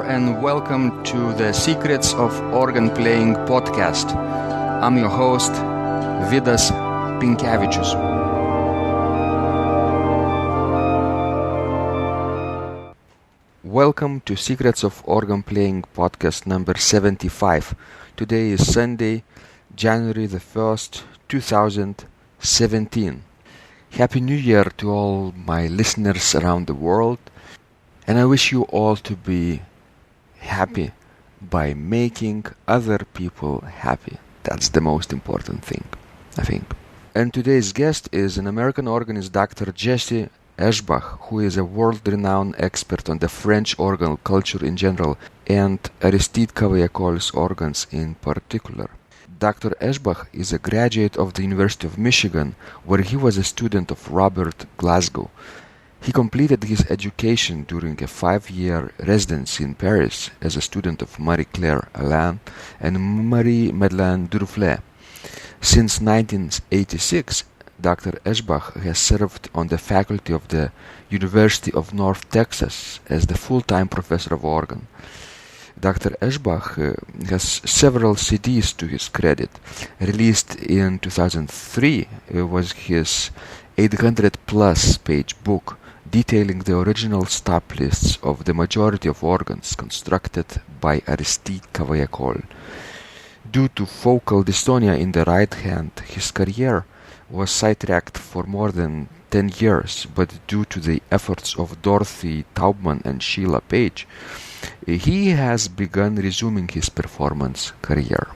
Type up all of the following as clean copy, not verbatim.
there, and welcome to the Secrets of Organ Playing podcast. I'm your host, Vidas Pinkevičius. Welcome to Secrets of Organ Playing podcast number 75. Today is Sunday, January the 1st, 2017. Happy New Year to all my listeners around the world. And I wish you all to be happy by making other people happy. That's the most important thing, I think. And today's guest is an American organist, Dr. Jesse Eschbach, who is a world-renowned expert on the French organ culture in general and Aristide Cavaille-Coll's organs in particular. Dr. Eschbach is a graduate of the University of Michigan, where he was a student of Robert Glasgow. He completed his education during a 5-year residency in Paris as a student of Marie-Claire Alain and Marie-Madeleine Duruflé. Since 1986, Dr. Eschbach has served on the faculty of the University of North Texas as the full-time professor of organ. Dr. Eschbach has several CDs to his credit. Released in 2003 was his 800-plus page book detailing the original stop lists of the majority of organs constructed by Aristide Cavaille-Coll. Due to focal dystonia in the right hand, his career was sidetracked for more than 10 years, but due to the efforts of Dorothy Taubman and Sheila Page, he has begun resuming his performance career.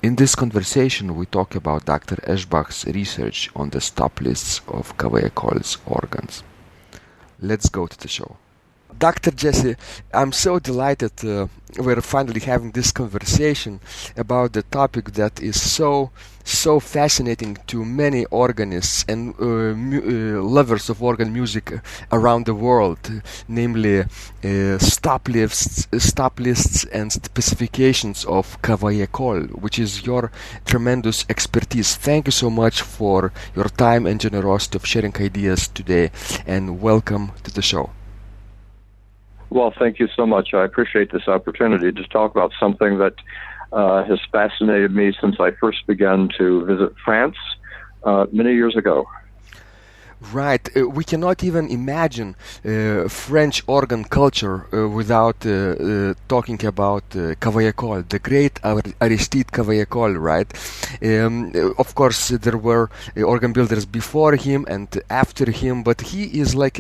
In this conversation, we talk about Dr. Eschbach's research on the stop lists of Cavaille-Coll's organs. Let's go to the show. Dr. Jesse, I'm so delighted we're finally having this conversation about the topic that is so fascinating to many organists and lovers of organ music around the world, namely stop lists and specifications of Cavaille-Coll, which is your tremendous expertise. Thank you so much for your time and generosity of sharing ideas today, and welcome to the show. Well, thank you so much. I appreciate this opportunity to talk about something that has fascinated me since I first began to visit France many years ago. Right. We cannot even imagine French organ culture without talking about Cavaille-Coll, the great Aristide Cavaille-Coll, right? Of course, there were organ builders before him and after him, but he is like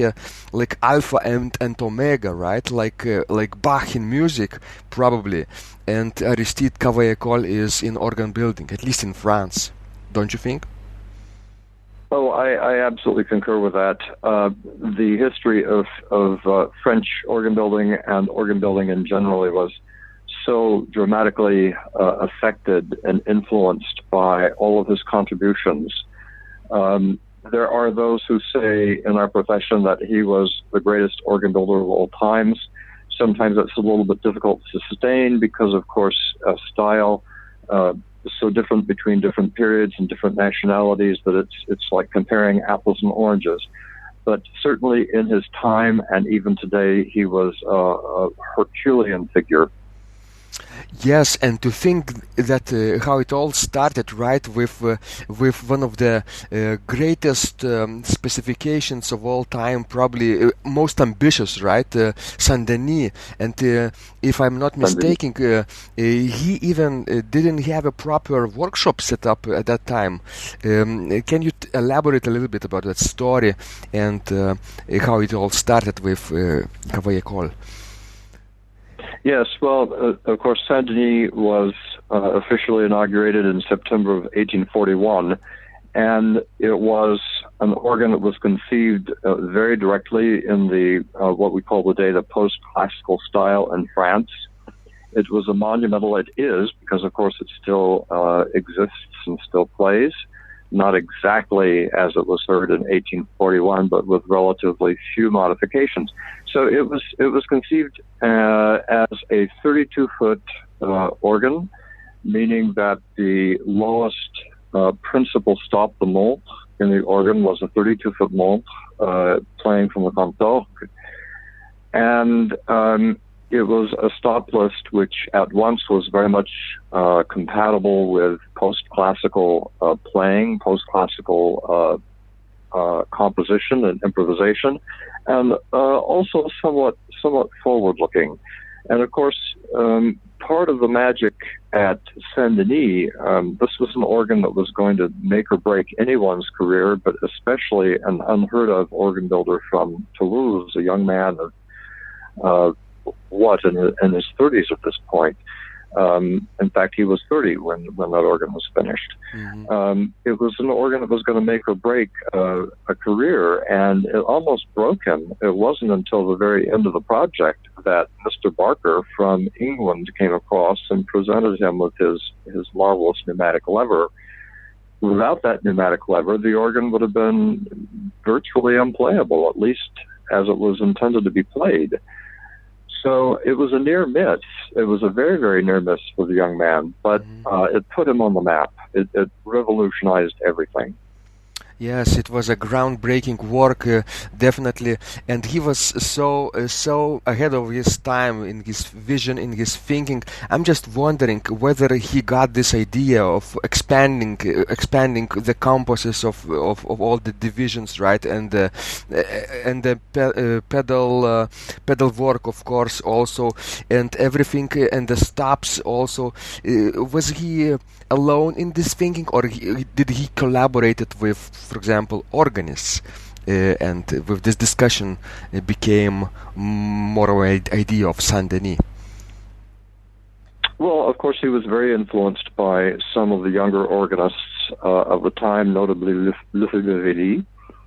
alpha and omega, right? Like Bach in music, probably. And Aristide Cavaille-Coll is in organ building, at least in France. Don't you think? Oh, I absolutely concur with that. The history of French organ building and organ building in general was so dramatically affected and influenced by all of his contributions. There are those who say in our profession that he was the greatest organ builder of all times. Sometimes that's a little bit difficult to sustain because, of course, style so different between different periods and different nationalities that it's like comparing apples and oranges. But certainly in his time and even today, he was a Herculean figure. Yes, and to think that how it all started, right, with one of the greatest specifications of all time, probably most ambitious, right, Saint-Denis, and if I'm not mistaken, he even didn't have a proper workshop set up at that time. Can you elaborate a little bit about that story and how it all started with Cavaille-Coll? Yes, well, of course, Saint-Denis was officially inaugurated in September of 1841, and it was an organ that was conceived very directly in the what we call today the post-classical style in France. It was a monumental, it is, because of course it still exists and still plays, not exactly as it was heard in 1841, but with relatively few modifications. So it was conceived as a 32-foot organ, meaning that the lowest principal stop, the montre, in the organ was a 32-foot montre playing from the cantor. And it was a stop list which at once was very much compatible with post-classical playing, post-classical composition and improvisation, and also somewhat forward-looking. And of course, part of the magic at Saint-Denis, this was an organ that was going to make or break anyone's career, but especially an unheard of organ builder from Toulouse, a young man of in his 30s at this point. In fact, he was 30 when that organ was finished. Mm-hmm. It was an organ that was going to make or break a career, and it almost broke him. It wasn't until the very end of the project that Mr. Barker from England came across and presented him with his marvelous pneumatic lever. Without that pneumatic lever, the organ would have been virtually unplayable, at least as it was intended to be played. So it was a near miss. It was a very, very near miss for the young man, but it put him on the map. It revolutionized everything. Yes, it was a groundbreaking work, definitely, and he was so ahead of his time in his vision, in his thinking. I'm just wondering whether he got this idea of expanding the compasses of all the divisions, right, and the pedal work, of course, also, and everything, and the stops also. Was he alone in this thinking, or did he collaborated with, for example, organists, and with this discussion it became more of an idea of Saint-Denis? Well, of course, he was very influenced by some of the younger organists of the time, notably Lefebvre-Vely,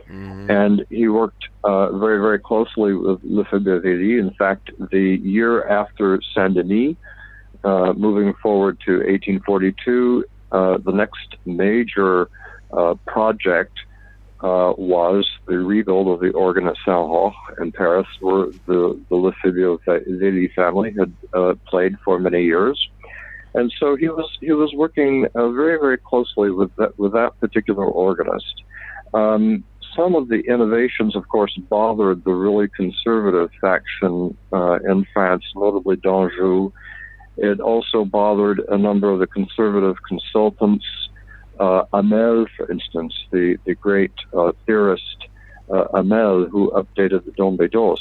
and he worked very, very closely with Lefebvre-Vely. In fact, the year after Saint-Denis, moving forward to 1842, the next major project was the rebuild of the organ at Saint-Roch in Paris, where the Lefebvre-Vely family had played for many years. And so he was working very, very closely with that particular organist. Some of the innovations, of course, bothered the really conservative faction in France, notably d'Anjou. It also bothered a number of the conservative consultants. Hamel, for instance, the great theorist Hamel, who updated the Don Bédos.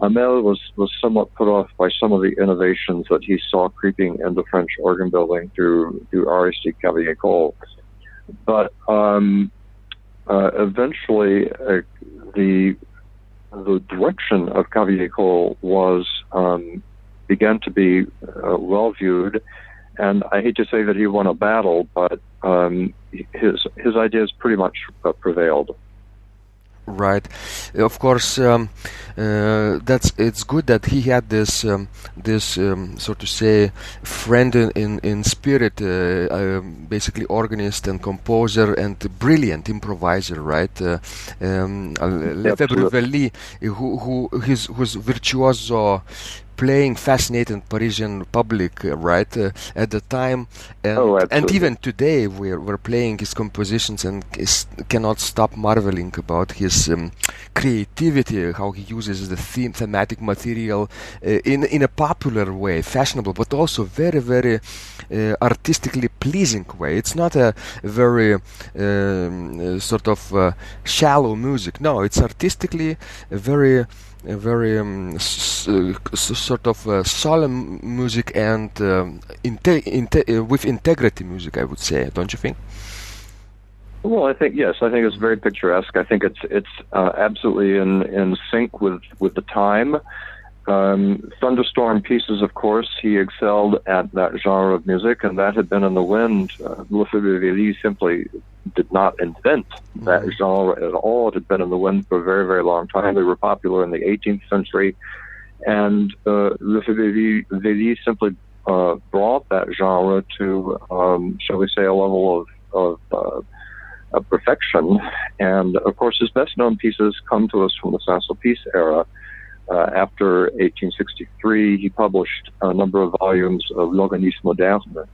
Hamel was somewhat put off by some of the innovations that he saw creeping into French organ building through Aristide Cavaille-Coll. But eventually, the direction of Cavaille-Coll began to be well viewed, and I hate to say that he won a battle, but his ideas pretty much prevailed. Right. Of course, it's good that he had this so to say friend in spirit, basically organist and composer and brilliant improviser, right? Lefebvre-Vely, whose virtuoso playing fascinating Parisian public, right, at the time, and even today we're playing his compositions and cannot stop marveling about his creativity, how he uses the thematic material in a popular way, fashionable, but also very, very artistically pleasing way. It's not a very sort of shallow music. No, it's artistically very sort of solemn music and with integrity music, I would say. Don't you think? Well, I think it's very picturesque. I think it's absolutely in sync with the time. Thunderstorm pieces, of course, he excelled at that genre of music, and that had been in the wind. Lefebvre-Vely simply did not invent that genre at all. It had been in the wind for a very, very long time. They were popular in the 18th century, and Lefebvre-Vely simply brought that genre to, shall we say, a level of perfection. And of course, his best-known pieces come to us from the Saint-Sulpice era. After 1863, he published a number of volumes of L'Organisme Moderne,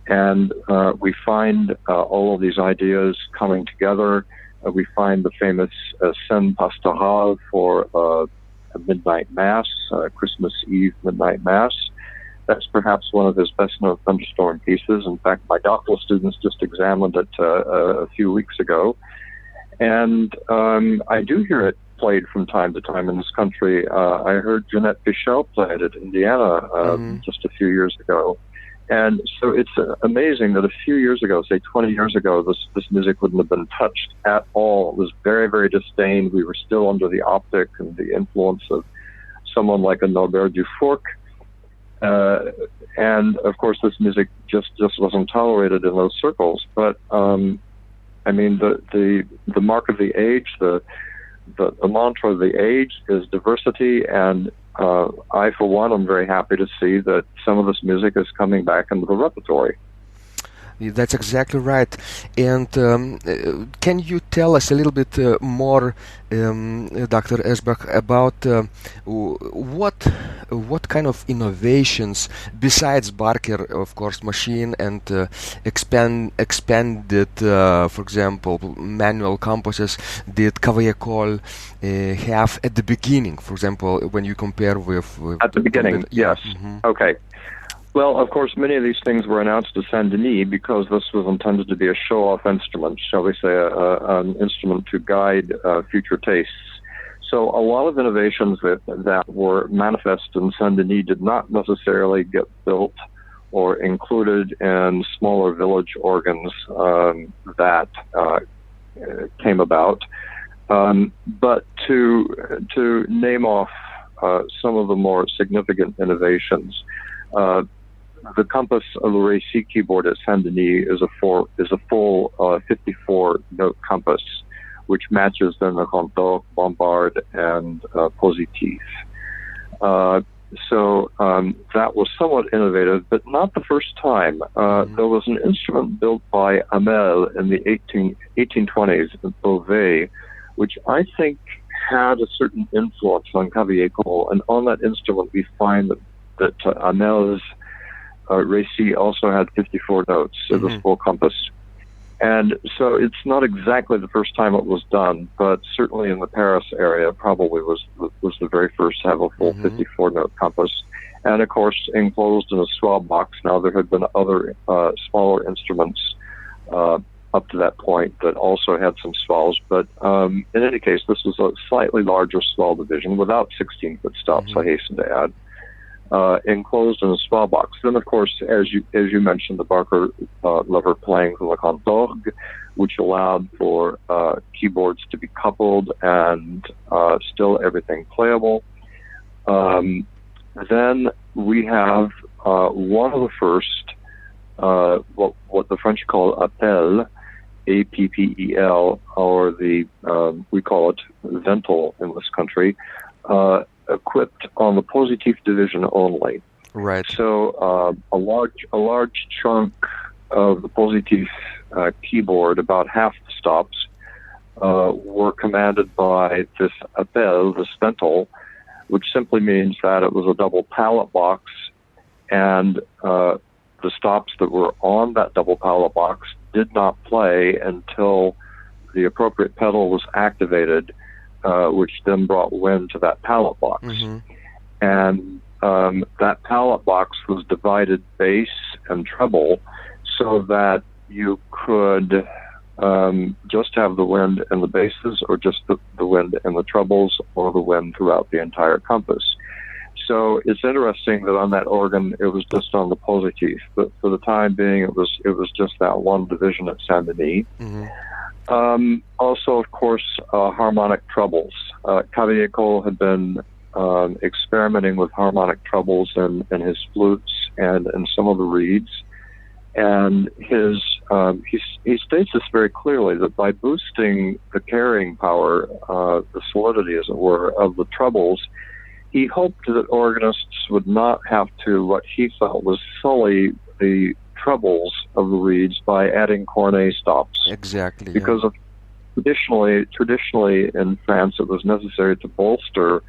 and we find all of these ideas coming together. We find the famous scène pastorale for Midnight Mass, Christmas Eve Midnight Mass. That's perhaps one of his best-known thunderstorm pieces. In fact, my doctoral students just examined it a few weeks ago. And I do hear it played from time to time in this country. I heard Jeanette Bichel play it at Indiana just a few years ago. And so it's amazing that a few years ago, say 20 years ago, this music wouldn't have been touched at all. It was very, very disdained. We were still under the optic and the influence of someone like a Norbert Dufourc. And of course, this music just wasn't tolerated in those circles. But I mean, the mark of the age, the mantra of the age is diversity, and I, for one, am very happy to see that some of this music is coming back into the repertory. That's exactly right. And can you tell us a little bit more, Dr. Eschbach, about what kind of innovations, besides Barker, of course, machine and expanded, for example, manual compasses, did Cavaille-Coll have at the beginning, for example, when you compare with at the beginning, yes. Mm-hmm. Okay. Well, of course, many of these things were announced to Saint-Denis because this was intended to be a show-off instrument, shall we say, an instrument to guide future tastes. So a lot of innovations that were manifest in Saint-Denis did not necessarily get built or included in smaller village organs that came about. But to name off some of the more significant innovations, the compass of the Récy keyboard at Saint-Denis is a full 54-note compass, which matches then the Cantor, Bombard, and Positif. So that was somewhat innovative, but not the first time. There was an instrument built by Hamel in the 1820s in Beauvais, which I think had a certain influence on Cavaille-Coll, and on that instrument we find that Hamel's Récy also had 54 notes. It was full compass. And so it's not exactly the first time it was done, but certainly in the Paris area probably was the very first to have a full 54-note compass. And of course, enclosed in a swab box. Now there had been other smaller instruments up to that point that also had some swells, but in any case, this was a slightly larger swell division without 16-foot stops, I hasten to add. Enclosed in a swell box. Then, of course, as you mentioned, the Barker lever playing from the Cantor, which allowed for keyboards to be coupled and still everything playable. Then we have one of the first, what the French call appel, A-P-P-E-L, or we call it Vental in this country, equipped on the Positif division only. Right. So a large chunk of the Positif keyboard, about half the stops, were commanded by this appel, this Vental, which simply means that it was a double pallet box, and the stops that were on that double pallet box did not play until the appropriate pedal was activated, which then brought wind to that pallet box. And that pallet box was divided bass and treble so that you could just have the wind in the basses, or just the wind in the trebles, or the wind throughout the entire compass. So it's interesting that on that organ it was just on the Positif, but for the time being it was just that one division at Saint-Denis. Also, of course, harmonic trebles. Cavaille-Coll had been experimenting with harmonic trebles in his flutes and in some of the reeds, and he states this very clearly, that by boosting the carrying power, the solidity, as it were, of the trebles, he hoped that organists would not have to, what he felt was, sully the trebles of the reeds by adding cornet stops. Exactly. Because of traditionally in France, it was necessary to bolster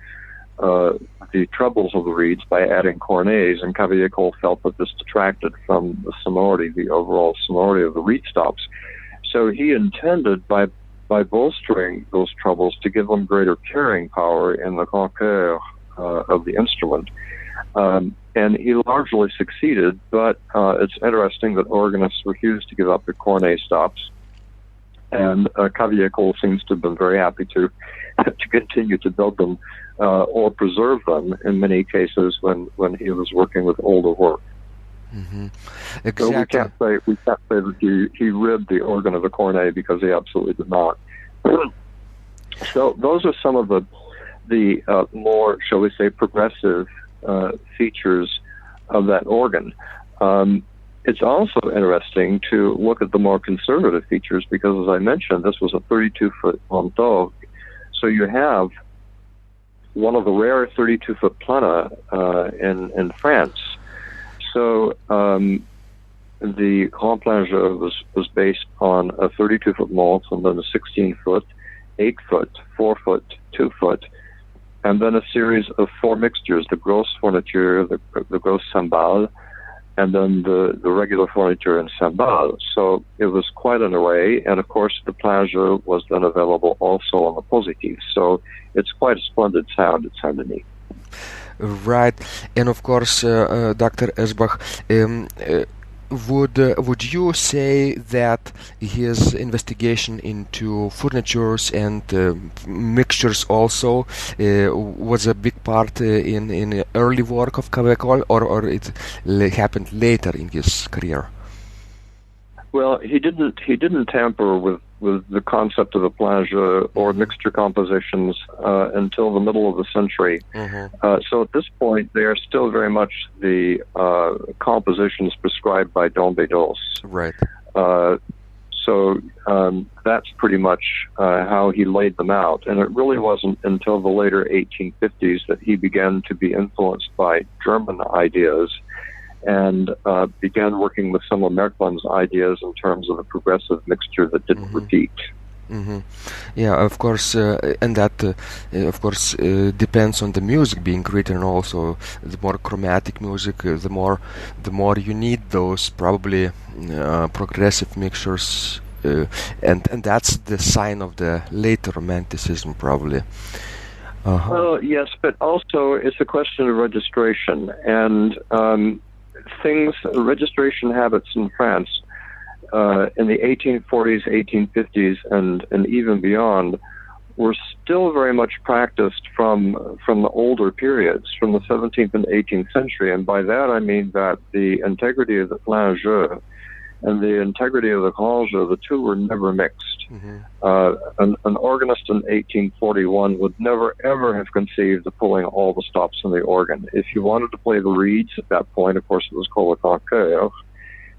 the trebles of the reeds by adding cornets, and Cavaille-Coll felt that this detracted from the sonority, the overall sonority of the reed stops. So he intended, by by bolstering those trebles to give them greater carrying power in the concours of the instrument. And he largely succeeded, but it's interesting that organists refused to give up the cornet stops. And Cavaille-Coll seems to have been very happy to continue to build them or preserve them in many cases when he was working with older work. Mm-hmm. Exactly. So we can't say that he ribbed the organ of the cornet, because he absolutely did not. So those are some of the more, shall we say, progressive features of that organ. It's also interesting to look at the more conservative features, because, as I mentioned, this was a 32-foot Montague. So you have one of the rare 32-foot plana in France. So the Grand Plangeur was based on a 32-foot malt, and then a 16-foot, 8-foot, 4-foot, 2-foot, and then a series of 4 mixtures: the grosse fourniture, the grosse cymbale, and then the regular fourniture and cymbale. So it was quite an array, and of course the Plangeur was then available also on the positive. So it's quite a splendid sound at Saint-Denis. Right, and of course, Dr. Eschbach, would you say that his investigation into furnitures and mixtures also was a big part in the early work of Cavaille-Coll, or it happened later in his career? Well, he didn't tamper with the concept of a plangeur or mixture compositions until the middle of the century. Mm-hmm. So at this point, they are still very much the compositions prescribed by Dombedos. Right. So that's pretty much how he laid them out. And it really wasn't until the later 1850s that he began to be influenced by German ideas and began working with some of Merkman's ideas in terms of a progressive mixture that didn't repeat. Mm-hmm. Yeah, of course, and that, of course, depends on the music being written. Also, the more chromatic music, the more you need those probably progressive mixtures, and that's the sign of the later Romanticism, probably. Uh-huh. Well, yes, but also it's a question of registration and registration habits in France in the 1840s, 1850s, and even beyond were still very much practiced from the older periods, from the 17th and 18th century. And by that I mean that the integrity of the plangeur and the integrity of the conjure, the two were never mixed. Mm-hmm. An organist in 1841 would never, ever have conceived of pulling all the stops in the organ. If you wanted to play the reeds at that point, of course, it was called a concours.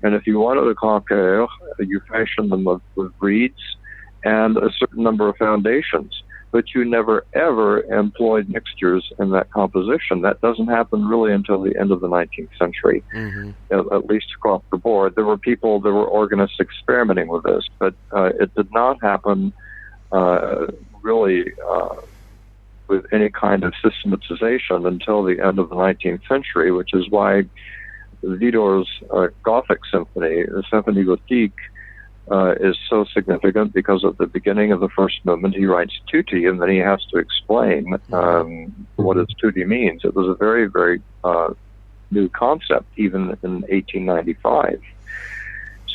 And if you wanted a concours, you fashioned them with reeds and a certain number of foundations. But you never, ever employed mixtures in that composition. That doesn't happen really until the end of the 19th century, at least across the board. There were organists experimenting with this, but it did not happen really with any kind of systematization until the end of the 19th century, which is why Widor's Gothic symphony, the Symphonie Gothique, is so significant, because at the beginning of the first movement he writes tutti, and then he has to explain what his tutti means. It was a very, very new concept, even in 1895.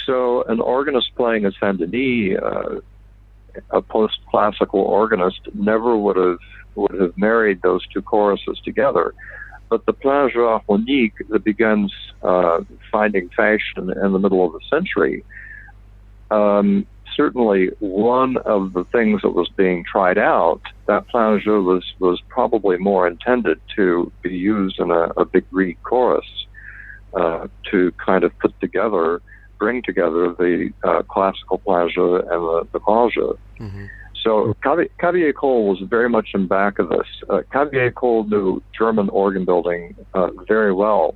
So an organist playing at Saint-Denis, a post-classical organist, never would have married those two choruses together. But the plangeur harmonique that begins finding fashion in the middle of the century, certainly one of the things that was being tried out, that plangeur was probably more intended to be used in a big reed chorus to kind of bring together the classical plangeur and the conjure. Mm-hmm. So Cavaille-Coll was very much in back of this. Cavaille-Coll knew German organ building very well.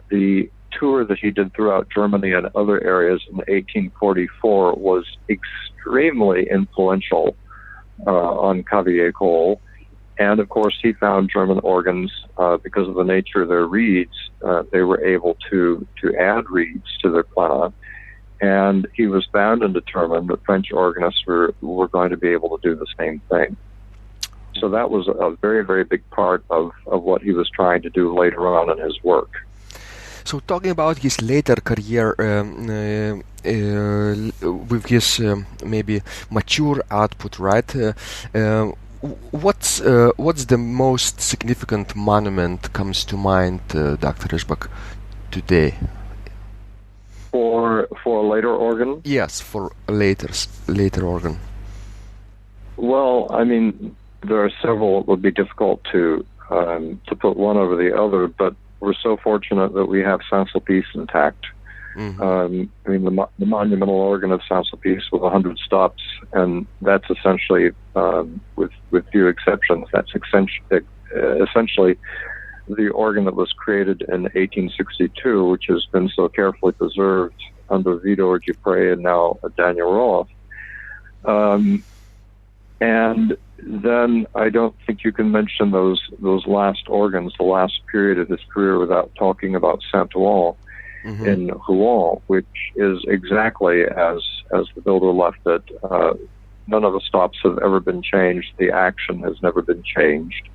The tour that he did throughout Germany and other areas in 1844 was extremely influential on Cavaille-Coll. And of course, he found German organs, because of the nature of their reeds, they were able to add reeds to their plana. and he was bound and determined that French organists were going to be able to do the same thing. So that was a very, very big part of what he was trying to do later on in his work. So talking about his later career, with his maybe mature output, right? What's the most significant monument comes to mind, Dr. Eschbach, today? For a later organ? Yes, for a later organ. Well, I mean, there are several. It would be difficult to put one over the other, but we're so fortunate that we have Saint-Sulpice intact. Mm-hmm. I mean, the monumental organ of Saint-Sulpice with 100 stops, and that's essentially, with few exceptions, that's essentially the organ that was created in 1862, which has been so carefully preserved under Vidor Dupré and now Daniel Roth. And then I don't think you can mention those last organs, the last period of his career, without talking about Saint-Ouen in Rouen, which is exactly as the builder left it. None of the stops have ever been changed. The action has never been changed.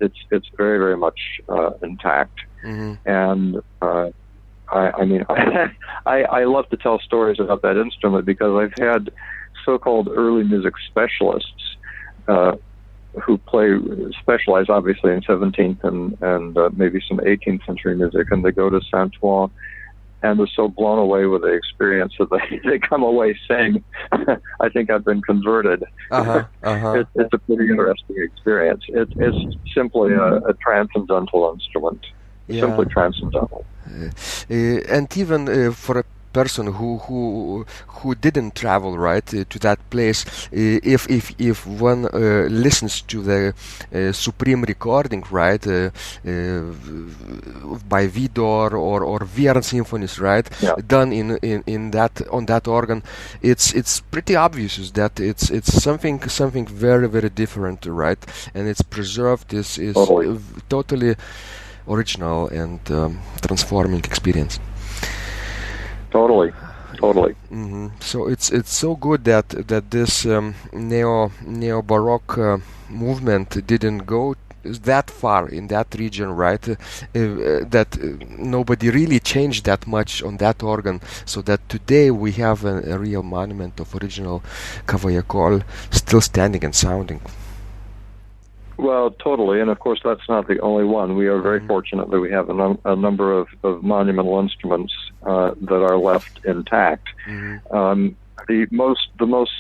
It's very, very much intact. Mm-hmm. And I mean, I love to tell stories about that instrument because I've had so-called early music specialists who specialize obviously in 17th and maybe some 18th century music, and they go to Saint-Ouen and they're so blown away with the experience that they come away saying, I think I've been converted. It's a pretty interesting experience. It's simply a transcendental instrument, simply transcendental. And even for a person who didn't travel right to that place, if one listens to the Supreme recording, right, by Vidor or Vierne symphonies, right, done in that on that organ, it's pretty obvious that it's something very, very different, right, and it's preserved. Is totally original and transforming experience. Totally. Mm-hmm. So it's so good that this neo Baroque movement didn't go that far in that region, right? That nobody really changed that much on that organ, so that today we have a real monument of original Cavaille-Coll still standing and sounding. Well, totally, and of course that's not the only one. We are very fortunate that we have a number of monumental instruments that are left intact. The most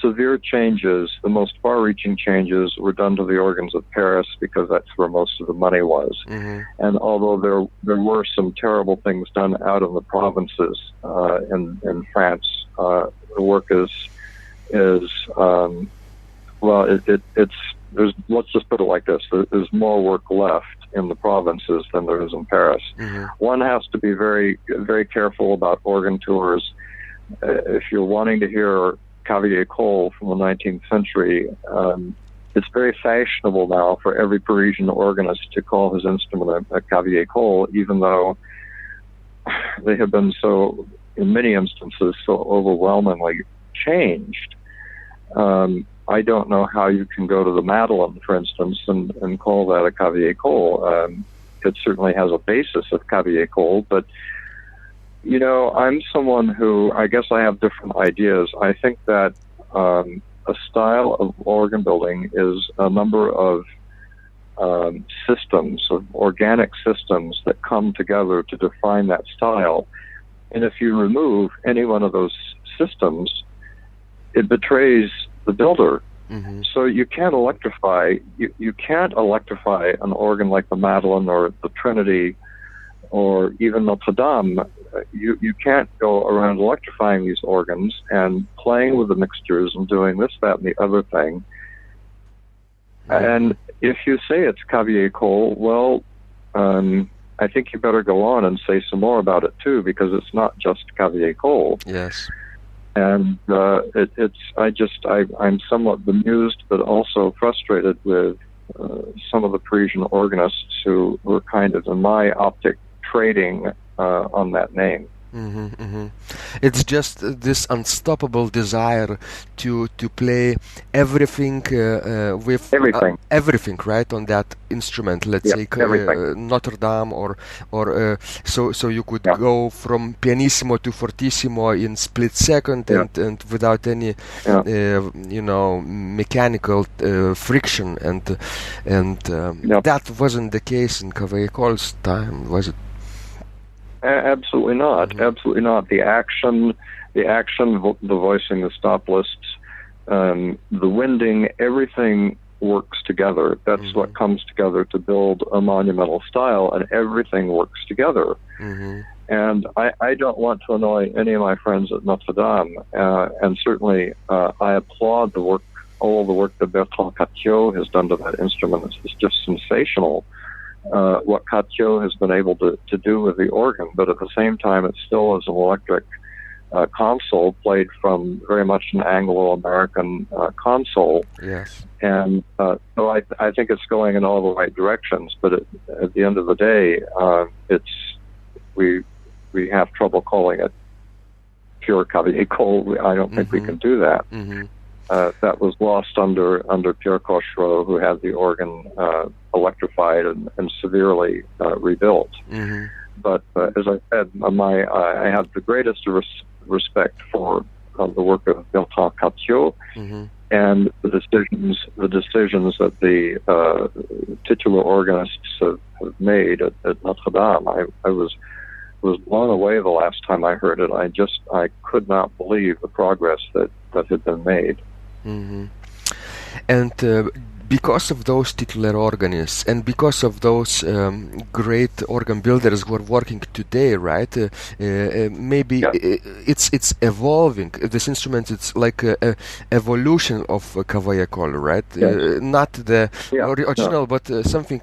severe changes, the most far-reaching changes, were done to the organs of Paris because that's where most of the money was. And although there were some terrible things done out in the provinces in France, the work is well, it's let's just put it like this: there's more work left in the provinces than there is in Paris. One has to be very, very careful about organ tours. If you're wanting to hear Cavaille-Coll from the 19th century, it's very fashionable now for every Parisian organist to call his instrument a Cavaille-Coll, even though they have been so, in many instances, so overwhelmingly changed. I don't know how you can go to the Madeleine, for instance, and call that a Cavaille-Coll. It certainly has a basis of Cavaille-Coll, but, you know, I'm someone who, I guess I have different ideas. I think that a style of organ building is a number of systems, of organic systems that come together to define that style. And if you remove any one of those systems, it betrays the builder. So you can't electrify. You can't electrify an organ like the Madeleine or the Trinity or even Notre Dame. You can't go around electrifying these organs and playing with the mixtures and doing this, that, and the other thing. And if you say it's Cavaille-Coll, well, I think you better go on and say some more about it too, because it's not just Cavaille-Coll. Yes. And I'm somewhat bemused, but also frustrated with some of the Parisian organists who were kind of, in my optic, trading on that name. It's just this unstoppable desire to play everything with everything, right, on that instrument. Let's say Notre Dame, or so you could go from pianissimo to fortissimo in split second and without any mechanical friction, and that wasn't the case in Cavaille-Coll's time, was it? Absolutely not. Absolutely not. The action, the voicing, the stop lists, the winding, everything works together. That's what comes together to build a monumental style, and everything works together. And I don't want to annoy any of my friends at Notre Dame, and certainly I applaud the work, all the work that Bertrand Cattiot has done to that instrument. It's just sensational. What Cattiot has been able to do with the organ, but at the same time it still is an electric console played from very much an Anglo-American console. Yes. And so I think it's going in all the right directions, but at the end of the day, we have trouble calling it pure Cavaille-Coll. I don't think we can do that. That was lost under Pierre Cochereau, who had the organ electrified and severely rebuilt. But as I said, I have the greatest respect for the work of Bertrand Cattiot and the decisions that the titular organists have made at Notre Dame. I was blown away the last time I heard it. I could not believe the progress that had been made. And because of those titular organists and because of those great organ builders who are working today, right? Maybe it's evolving. This instrument, it's like a evolution of Cavaille-Coll, right? Not the original, but something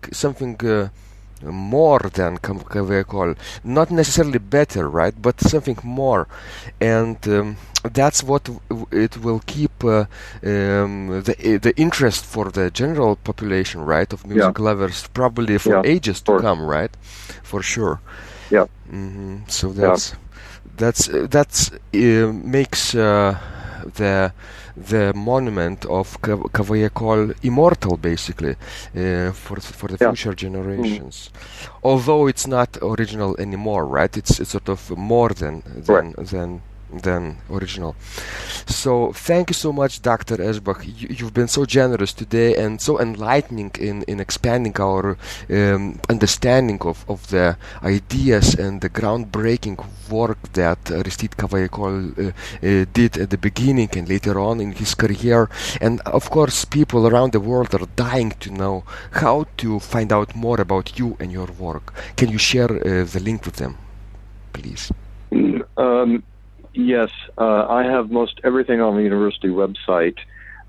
more than Cavaille-Coll. Not necessarily better, right? But something more, and that's what it will keep the interest for the general population, right, of music lovers, probably for ages to come, right? For sure. So that's makes the monument of Cavaille-Coll immortal, basically, for the future generations. Although it's not original anymore, right? It's sort of more than original. So thank you so much, Dr. Eschbach. You've been so generous today and so enlightening in expanding our understanding of the ideas and the groundbreaking work that Aristide Cavaille-Coll did at the beginning and later on in his career. And of course, people around the world are dying to know how to find out more about you and your work. Can you share the link with them, please? Yes, I have most everything on the university website,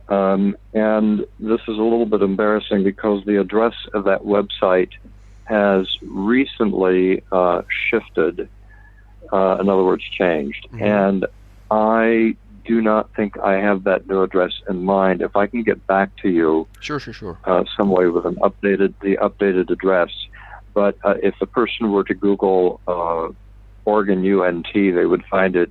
and this is a little bit embarrassing because the address of that website has recently shifted, in other words, changed, and I do not think I have that new address in mind. If I can get back to you, sure, some way with the updated address, but if the person were to Google Organ UNT, they would find it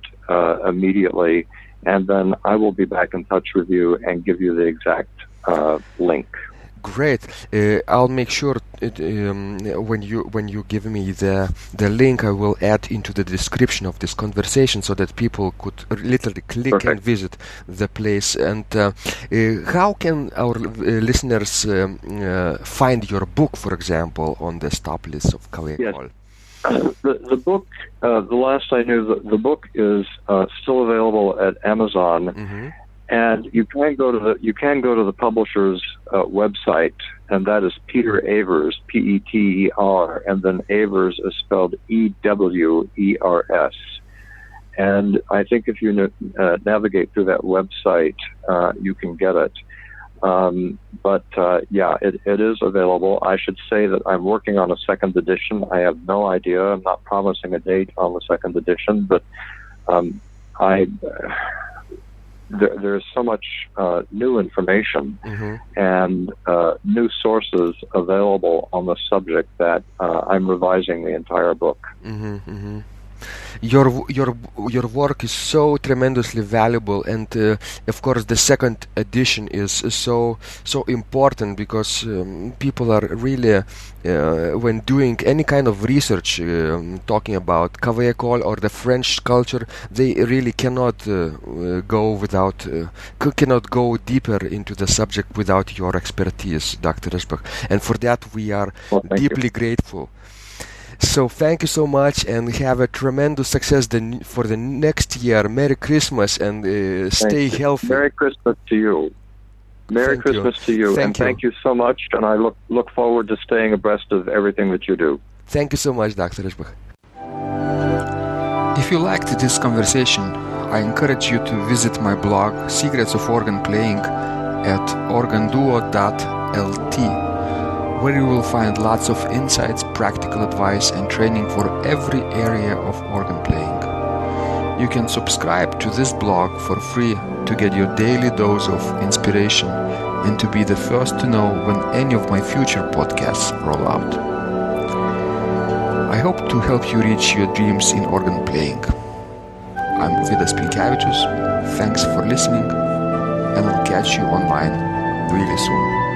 immediately, and then I will be back in touch with you and give you the exact link. Great. I'll make sure when you give me the link, I will add into the description of this conversation so that people could literally click and visit the place. And how can our listeners find your book, for example, on the stop list of Cavaille-Coll? The book, the last I knew, the book is still available at Amazon, and you can go to the publisher's website, and that is Peter Evers, Peter, and then Evers is spelled Ewers. And I think if you navigate through that website, you can get it. But it is available. I should say that I'm working on a second edition. I have no idea. I'm not promising a date on the second edition, but there's so much new information and new sources available on the subject that I'm revising the entire book. your work is so tremendously valuable, and of course the second edition is so important, because people are really when doing any kind of research talking about Cavaille-Coll or the French culture, they really cannot cannot go deeper into the subject without your expertise, Dr. Eschbach, and for that we are deeply grateful. So thank you so much, and have a tremendous success for the next year. Merry Christmas, and stay healthy. Merry Christmas to you. Merry Christmas to you, and thank you so much, and I look forward to staying abreast of everything that you do. Thank you so much, Dr. Eschbach. If you liked this conversation, I encourage you to visit my blog, Secrets of Organ Playing, at organduo.lt, where you will find lots of insights, practical advice, and training for every area of organ playing. You can subscribe to this blog for free to get your daily dose of inspiration and to be the first to know when any of my future podcasts roll out. I hope to help you reach your dreams in organ playing. I'm Vidas Pinkevičius. Thanks for listening, and I'll catch you online really soon.